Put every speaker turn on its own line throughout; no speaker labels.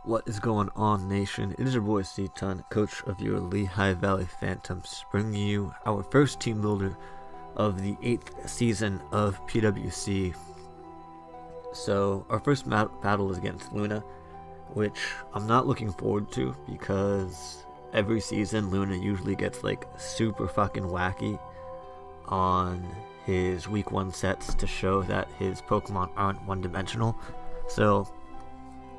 What is going on, nation? It is your boy C-Ton, coach of your Lehigh Valley Phantoms, bringing you our first team builder of the 8th season of PWC. So our first battle is against Luna, which I'm not looking forward to because every season Luna usually gets like super fucking wacky on his week 1 sets to show that his Pokemon aren't one-dimensional. So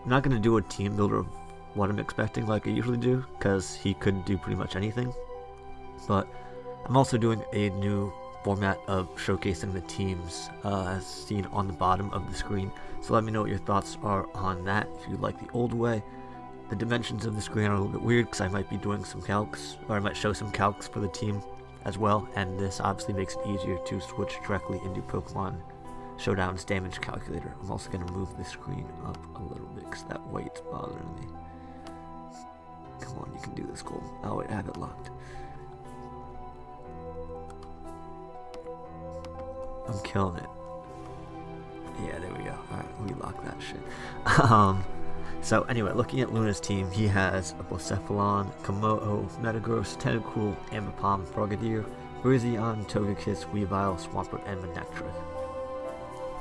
I'm not going to do a team builder of what I'm expecting like I usually do, because he could do pretty much anything. But I'm also doing a new format of showcasing the teams as seen on the bottom of the screen. So let me know what your thoughts are on that. If you like the old way, the dimensions of the screen are a little bit weird because I might be doing some calcs, or I might show some calcs for the team as well, and this obviously makes it easier to switch directly into Pokemon Showdown's damage calculator. I'm also going to move the screen up a little bit because that weight's bothering me. Come on, you can do this, Cole. Oh wait, I have it locked. I'm killing it. Yeah, there we go. Alright, relock that shit. So anyway, looking at Luna's team, he has a Blacephalon, Komodo, Metagross, Tentacruel, Ambipom, Frogadier, Virizion, Togekiss, Weavile, Swampert, and Manectric.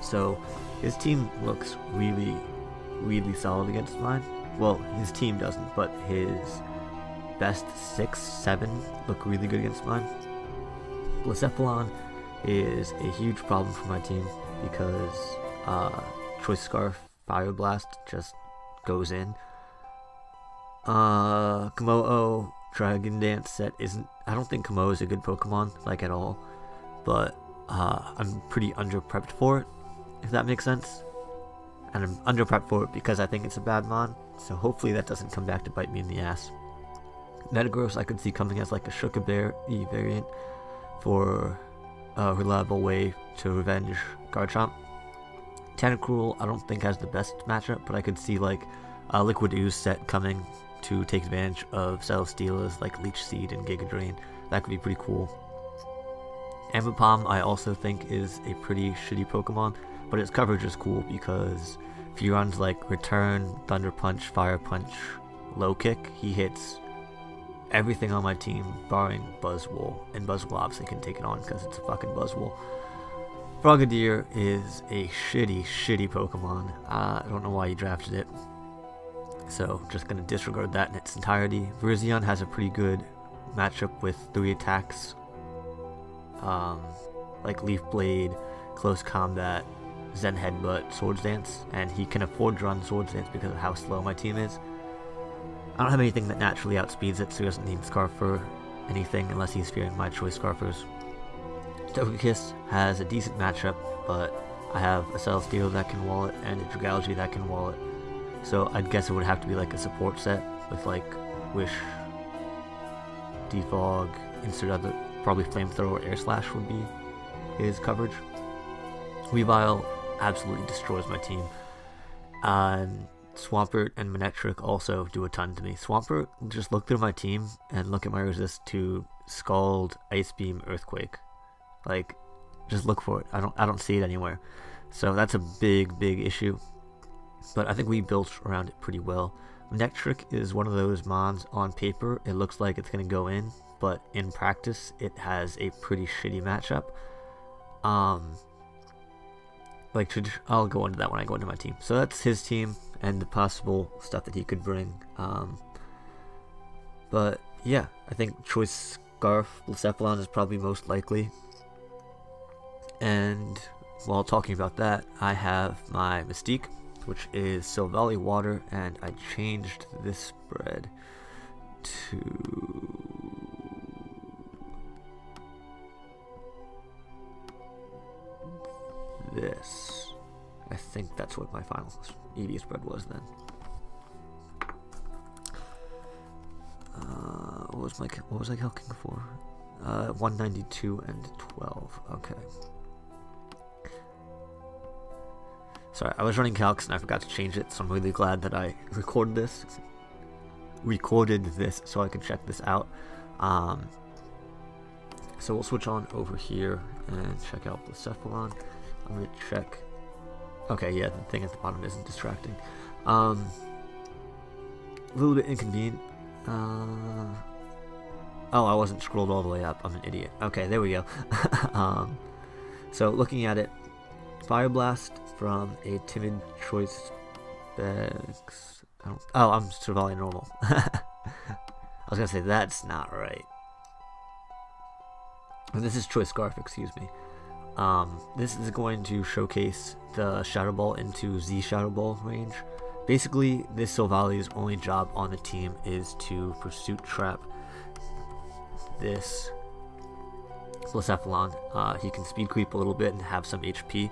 So his team looks really, really solid against mine. Well, his team doesn't, but his best 6, 7 look really good against mine. Blacephalon is a huge problem for my team because Choice Scarf, Fire Blast just goes in. Komodo Dragon Dance set isn't. I don't think Komodo is a good Pokemon, like at all. But I'm pretty under prepped for it, if that makes sense. And I'm under prepped for it because I think it's a bad mon. So hopefully that doesn't come back to bite me in the ass. Metagross I could see coming as like a Shuka-Berry variant for a reliable way to revenge Garchomp. Tentacruel I don't think has the best matchup, but I could see like a Liquid Ooze set coming to take advantage of Celesteela's like Leech Seed and Giga Drain. That could be pretty cool. Ambipom I also think is a pretty shitty Pokemon, but its coverage is cool because if he runs like Return, Thunder Punch, Fire Punch, Low Kick, he hits everything on my team barring Buzzwole, and Buzzwole obviously can take it on because it's a fucking Buzzwole. Frogadier is a shitty Pokemon. I don't know why you drafted it, so just gonna disregard that in its entirety. Virizion has a pretty good matchup with 3 attacks, like Leaf Blade, Close Combat, Zen Headbutt, Swords Dance, and he can afford to run Swords Dance because of how slow my team is. I don't have anything that naturally outspeeds it, so he doesn't need Scarf for anything unless he's fearing my Choice Scarfers. Togekiss has a decent matchup, but I have a Celesteela that can wall it and a Dragalge that can wall it. So I'd guess it would have to be like a support set with like Wish, Defog, insert other, probably Flamethrower, Air Slash would be his coverage. Weavile absolutely destroys my team. And Swampert and Manectric also do a ton to me. Swampert, just look through my team and look at my resist to Scald, Ice Beam, Earthquake. Like, just look for it. I don't see it anywhere. So that's a big issue. But I think we built around it pretty well. Manectric is one of those mons on paper. It looks like it's going to go in, but in practice, it has a pretty shitty matchup. I'll go into that when I go into my team. So that's his team and the possible stuff that he could bring. But yeah, I think Choice Scarf Blacephalon is probably most likely. And while talking about that, I have my Mystique, which is Silvally Water, and I changed this spread to this. I think that's what my final EV spread was then. What was I calculating for? 192 and 12. Okay. Sorry, I was running calcs and I forgot to change it, so I'm really glad that I recorded this so I can check this out. So we'll switch on over here and check out the Cephalon. I'm going to check. Okay, yeah, the thing at the bottom isn't distracting. a little bit inconvenient. Oh, I wasn't scrolled all the way up. I'm an idiot. Okay, there we go. So looking at it, Fire Blast from a timid choice specs. Oh, I'm surviving normal. I was gonna say that's not right. This is choice scarf, excuse me. This is going to showcase the Shadow Ball into Z Shadow Ball range. Basically, this Silvali's only job on the team is to pursuit trap this Blacephalon. He can speed creep a little bit and have some HP,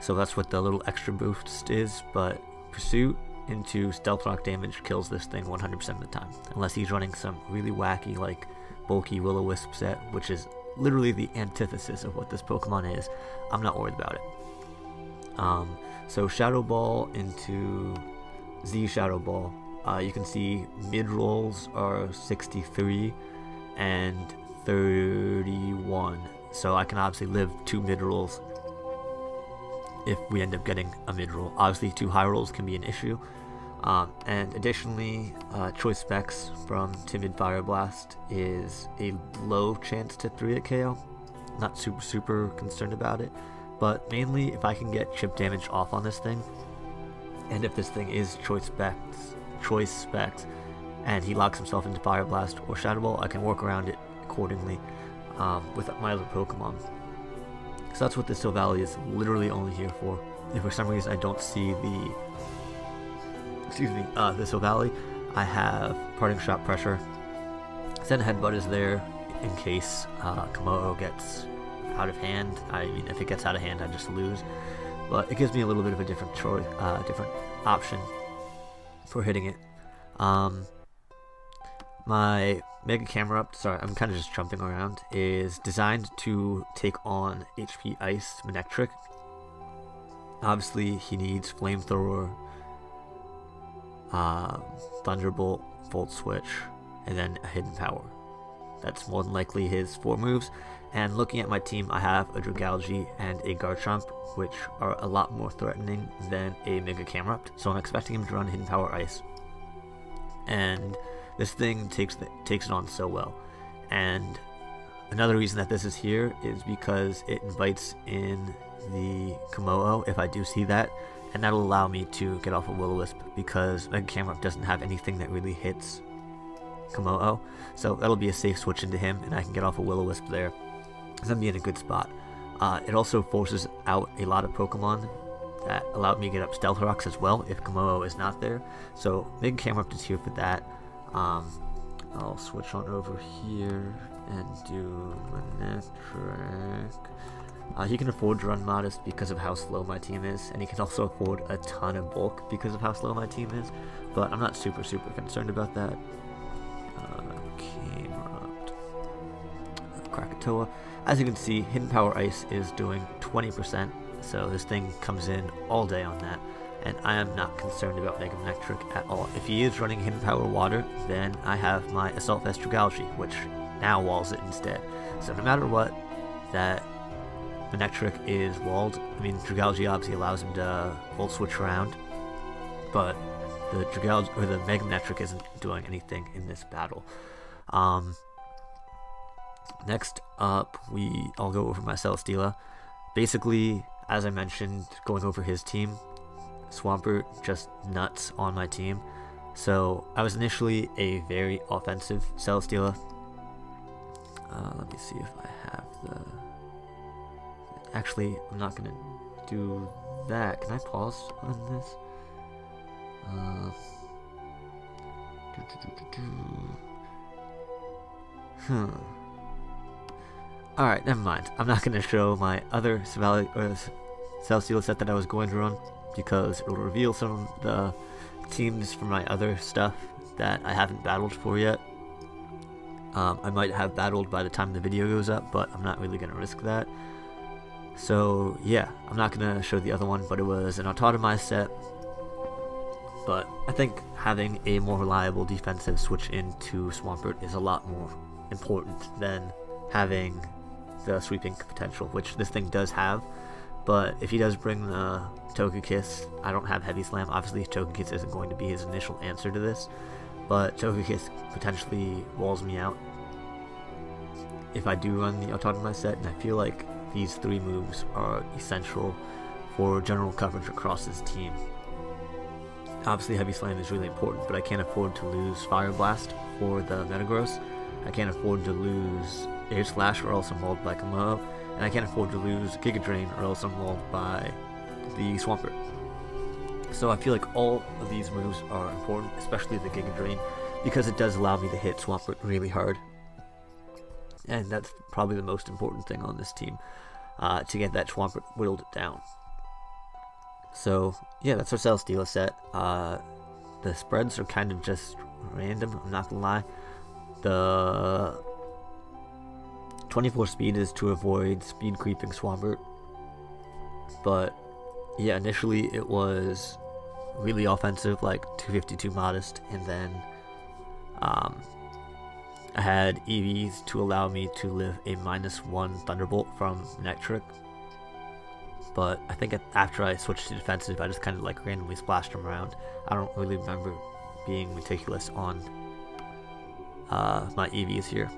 so that's what the little extra boost is, but pursuit into stealth rock damage kills this thing 100% of the time, unless he's running some really wacky, like, bulky Will-O-Wisp set, which is literally the antithesis of what this Pokemon is. I'm not worried about it. So Shadow Ball into Z Shadow Ball. You can see mid rolls are 63 and 31, so I can obviously live 2 mid rolls if we end up getting a mid roll. Obviously 2 high rolls can be an issue. And additionally, choice specs from Timid Fire Blast is a low chance to 3-hit KO. Not super concerned about it, but mainly if I can get chip damage off on this thing, and if this thing is choice specs, and he locks himself into Fire Blast or Shadow Ball, I can work around it accordingly with my other Pokemon. So that's what this Silvally is literally only here for. If for some reason I don't see the Silvally, I have Parting Shot Pressure. Zen Headbutt is there in case Komodo gets out of hand. I mean, if it gets out of hand, I just lose. But it gives me a little bit of a different choice, different option for hitting it. My Mega Camera Up, sorry, I'm kind of just jumping around, is designed to take on HP Ice Manectric. Obviously, he needs Flamethrower, Thunderbolt, Volt Switch, and then a Hidden Power. That's more than likely his 4 moves. And looking at my team, I have a Dragalge and a Garchomp, which are a lot more threatening than a Mega Camerupt, so I'm expecting him to run Hidden Power Ice. And this thing takes it on so well. And another reason that this is here is because it invites in the Komodo if I do see that, and that'll allow me to get off a Will-O-Wisp because Mega Camerupt doesn't have anything that really hits Komodo, so that'll be a safe switch into him, and I can get off a Will-O-Wisp there. So I'm in a good spot. It also forces out a lot of Pokemon that allowed me to get up Stealth Rocks as well if Komodo is not there. So Mega Camerupt is here for that. I'll switch on over here and do Manectric. He can afford to run Modest because of how slow my team is, and he can also afford a ton of bulk because of how slow my team is, but I'm not super concerned about that. Camerupt. Krakatoa. As you can see, Hidden Power Ice is doing 20%, so this thing comes in all day on that, and I am not concerned about Mega Manectric at all. If he is running Hidden Power Water, then I have my Assault Vest Dragalge, which now walls it instead. So no matter what, that Manectric is walled. I mean, Dragalge obviously allows him to Volt Switch around, but the Dragalge or the Mega Manectric isn't doing anything in this battle. Next up, I'll go over my Celesteela. Basically, as I mentioned, going over his team, Swampert just nuts on my team. So I was initially a very offensive Celesteela. Let me see if I have the... Actually, I'm not going to do that. Can I pause on this? Alright, never mind. I'm not going to show my other Celesteela set that I was going to run because it will reveal some of the teams from my other stuff that I haven't battled for yet. I might have battled by the time the video goes up, but I'm not really going to risk that. So yeah, I'm not going to show the other one, but it was an autotomized set. But I think having a more reliable defensive switch into Swampert is a lot more important than having the sweeping potential, which this thing does have. But if he does bring the Togekiss, I don't have Heavy Slam. Obviously, Togekiss isn't going to be his initial answer to this. but Togekiss potentially walls me out if I do run the Autonomous set, and I feel like these 3 moves are essential for general coverage across this team. Obviously, Heavy Slam is really important, but I can't afford to lose Fire Blast for the Metagross. I can't afford to lose Air Slash or else I'm mauled by Komodo, and I can't afford to lose Giga Drain or else I'm mauled by the Swampert. So I feel like all of these moves are important, especially the Giga Drain, because it does allow me to hit Swampert really hard. And that's probably the most important thing on this team, to get that Swampert whittled down. So yeah, that's our Celesteela set. The spreads are kind of just random, I'm not gonna lie. The 24 speed is to avoid speed creeping Swampert. But yeah, initially it was really offensive, like 252 modest, and then I had EVs to allow me to live a -1 Thunderbolt from Nectric. But I think after I switched to defensive, I just kind of like randomly splashed them around. I don't really remember being meticulous on my EVs here.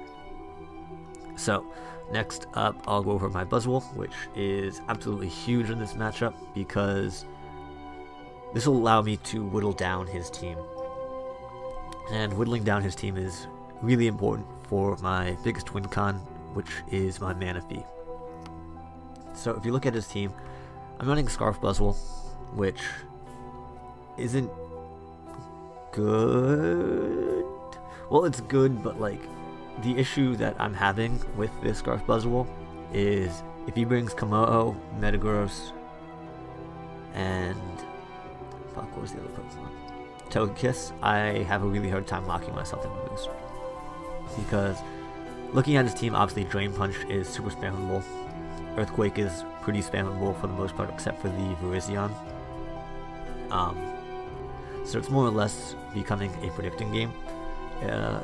So next up, I'll go over my Buzzwole, which is absolutely huge in this matchup because this will allow me to whittle down his team. And whittling down his team is really important for my biggest win con, which is my Manaphy. So if you look at his team, I'm running Scarf Buzzwole, which isn't good. Well, it's good, but like the issue that I'm having with this Scarf Buzzwole is if he brings Komodo, Metagross, and what was the other Pokemon? Togekiss, I have a really hard time locking myself into moves. Because looking at his team, obviously Drain Punch is super spammable. Earthquake is pretty spammable for the most part, except for the Virizion. So it's more or less becoming a predicting game.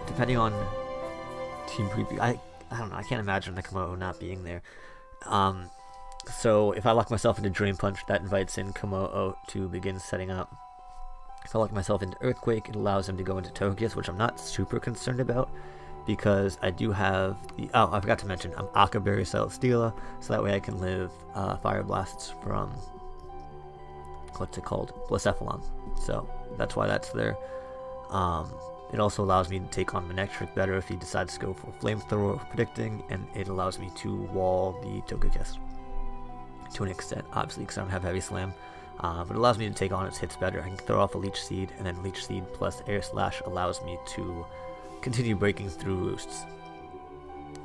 Depending on team preview, I don't know, I can't imagine the Komodo not being there. So if I lock myself into Drain Punch, that invites in Komodo to begin setting up. If I lock myself into Earthquake, it allows him to go into Togekiss, which I'm not super concerned about, because I do have the... Oh, I forgot to mention, I'm Aqua Berry Celesteela, so that way I can live Fire Blasts from... what's it called? Blacephalon. So that's why that's there. It also allows me to take on Manectric better if he decides to go for Flamethrower predicting, and it allows me to wall the Togekiss to an extent, obviously, because I don't have Heavy Slam. But it allows me to take on its hits better. I can throw off a Leech Seed, and then Leech Seed plus Air Slash allows me to continue breaking through roosts.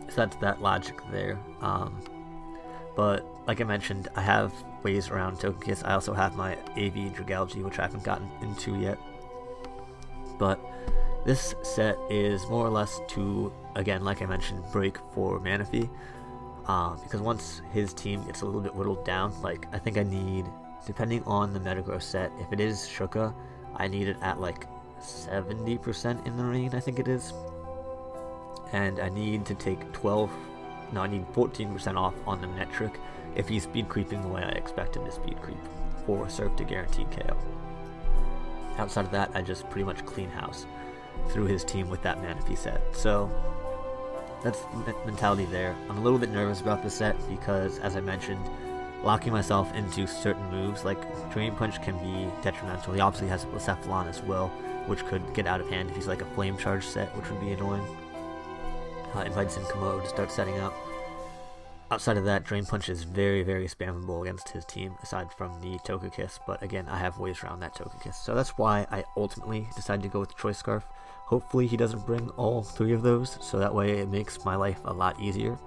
So that's that logic there. But like I mentioned, I have ways around Togekiss. I also have my AV Dragalge, which I haven't gotten into yet. But this set is more or less to, again, like I mentioned, break for Manaphy. Because once his team gets a little bit whittled down, like I think I need, depending on the Metagross set, if it is Shuka, I need it at like 70% in the rain, I think it is. And I need to take I need 14% off on the Manectric if he's speed creeping the way I expect him to speed creep for Surf to guarantee KO. Outside of that, I just pretty much clean house through his team with that Manaphy set. So that's the mentality there. I'm a little bit nervous about this set because, as I mentioned, locking myself into certain moves like Drain Punch can be detrimental. He obviously has a Blacephalon as well, which could get out of hand if he's like a Flame Charge set, which would be annoying. Invites in Komodo to start setting up. Outside of that, Drain Punch is very, very spammable against his team, aside from the Togekiss, but again, I have ways around that Togekiss. So that's why I ultimately decided to go with Choice Scarf. Hopefully he doesn't bring all three of those, so that way it makes my life a lot easier.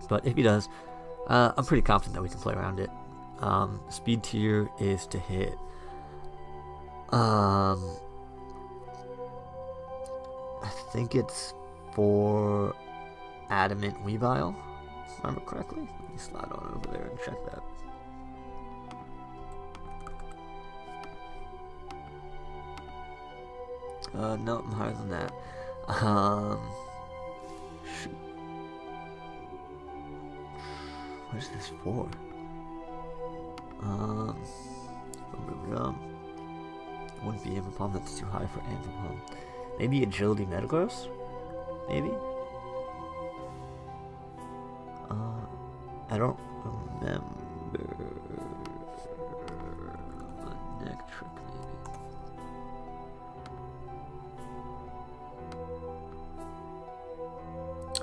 But if he does, I'm pretty confident that we can play around it. Speed tier is to hit I think it's for Adamant Weavile, if I remember correctly. Let me slide on over there and check that. No, I'm higher than that. Shoot. What is this for? Wouldn't be Ampapom, that's too high for Ampapom. Maybe Agility Metagross? Maybe? I don't remember. Electric, maybe.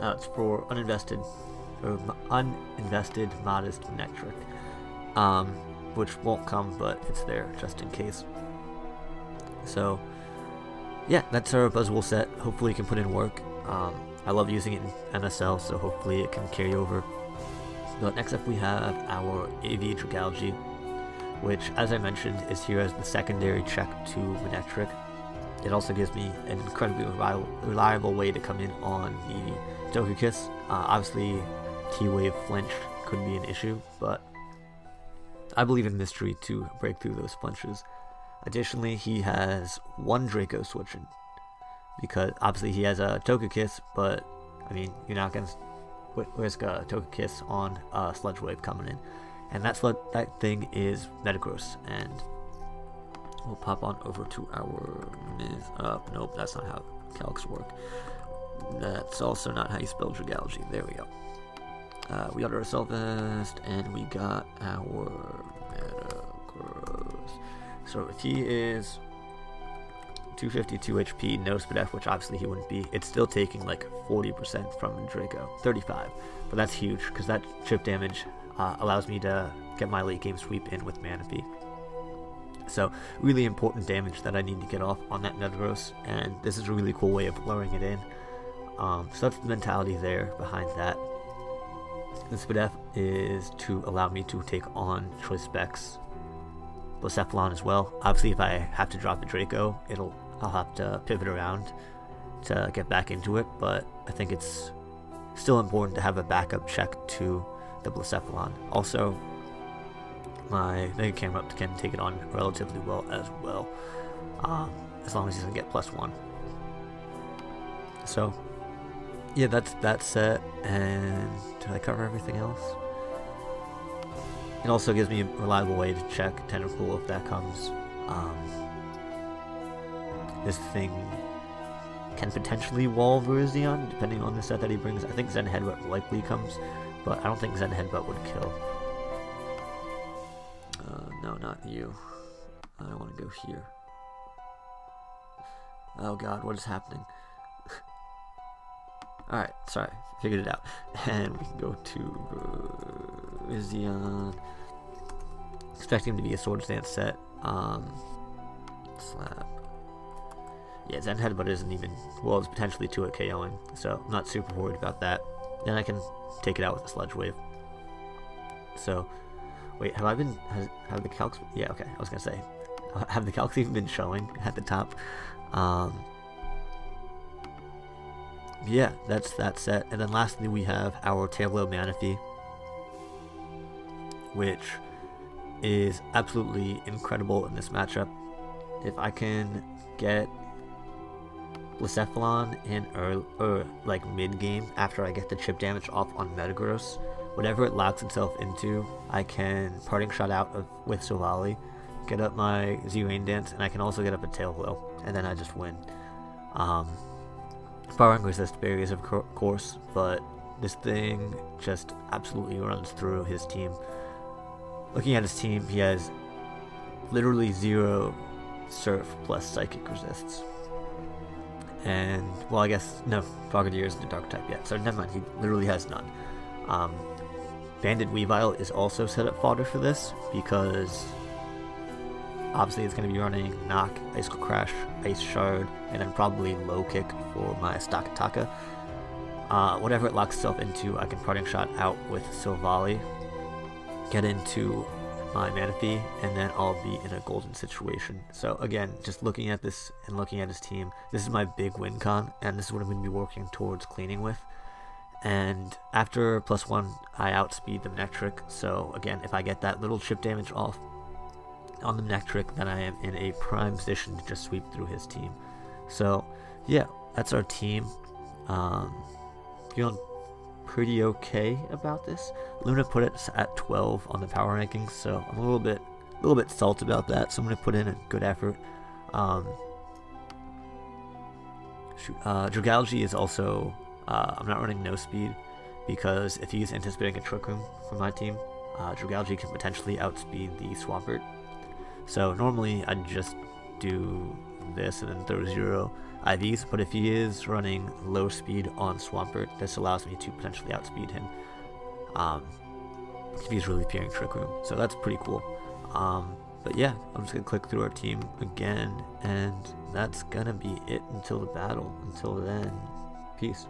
It's for uninvested modest Electric. Which won't come, but it's there just in case. So, yeah, that's our Buzzwole set. Hopefully it can put in work. I love using it in MSL, so hopefully it can carry over. But next up we have our AV Dragalge, which, as I mentioned, is here as the secondary check to Manectric. It also gives me an incredibly reliable way to come in on the Togekiss. Obviously, T-Wave flinch could be an issue, but I believe in Mystery to break through those flinches. Additionally, he has one Draco switching, because obviously he has a Togekiss, but I mean, you're not going to risk a Togekiss on a Sludge Wave coming in. And that thing is Metagross, and we'll pop on over to our nope, that's not how calcs work. That's also not how you spell Dragalge. There we go. We got our Sylvest, and we got our Metagross. So if he is 252 HP, no Spadef, which obviously he wouldn't be, it's still taking like 40% from Draco, 35. But that's huge, because that chip damage allows me to get my late game sweep in with Manaphy. So really important damage that I need to get off on that Metagross, and this is a really cool way of luring it in. So that's the mentality there behind that. The Spadef is to allow me to take on Choice Specs, Blacephalon as well. Obviously, if I have to drop the Draco, I'll have to pivot around to get back into it, but I think it's still important to have a backup check to the Blacephalon. Also, my Mega Camera Up can take it on relatively well, as long as he doesn't get +1. So, yeah, that's that set, and did I cover everything else? It also gives me a reliable way to check Tentacle if that comes. This thing can potentially wall Virizion, depending on the set that he brings. I think Zen Headbutt likely comes, but I don't think Zen Headbutt would kill. No, not you. I want to go here. Oh god, what is happening? Alright, sorry, figured it out. And we can go to Virizion. Expecting him to be a Swords Dance set. Slap. Yeah, Zen Headbutt isn't even, well, it's potentially 2 KOing, so I'm not super worried about that. Then I can take it out with a Sludge Wave. So, wait, have the calcs, yeah, okay, I was gonna say, have the calcs even been showing at the top? Yeah, that's that set. And then lastly, we have our Taillow Manaphy, which is absolutely incredible in this matchup. If I can get Blacephalon in like mid game after I get the chip damage off on Metagross, whatever it locks itself into, I can Parting Shot out with Sovali, get up my Z-Rain Dance, and I can also get up a Taillow, and then I just win. Powering Resist Barriers, of course, but this thing just absolutely runs through his team. Looking at his team, he has literally 0 Surf plus Psychic resists. And, well, I guess, no, Frogadier isn't a Dark type yet, so never mind, he literally has none. Banded Weavile is also set up fodder for this, because obviously it's going to be running Knock, Icicle Crash, Ice Shard, and then probably Low Kick for my Stakataka. Whatever it locks itself into, I can Parting Shot out with Sylvali, get into my Manaphy, and then I'll be in a golden situation. So again, just looking at this and looking at his team, this is my big win con, and this is what I'm going to be working towards cleaning with. And after +1, I outspeed the Manectric, so again, if I get that little chip damage off on the Manectric, then I am in a prime position to just sweep through his team. So yeah, that's our team. Feeling pretty okay about this. Luna put it at 12 on the power rankings, so I'm a little bit salty about that, so I'm going to put in a good effort. Dragalge is also, I'm not running no speed, because if he's anticipating a Trick Room from my team, Dragalge can potentially outspeed the Swampert. So normally I'd just do this and then throw 0 IVs, but if he is running low speed on Swampert, this allows me to potentially outspeed him if he's really fearing Trick Room. So that's pretty cool. But yeah, I'm just gonna click through our team again, and that's gonna be it until the battle. Until then, peace.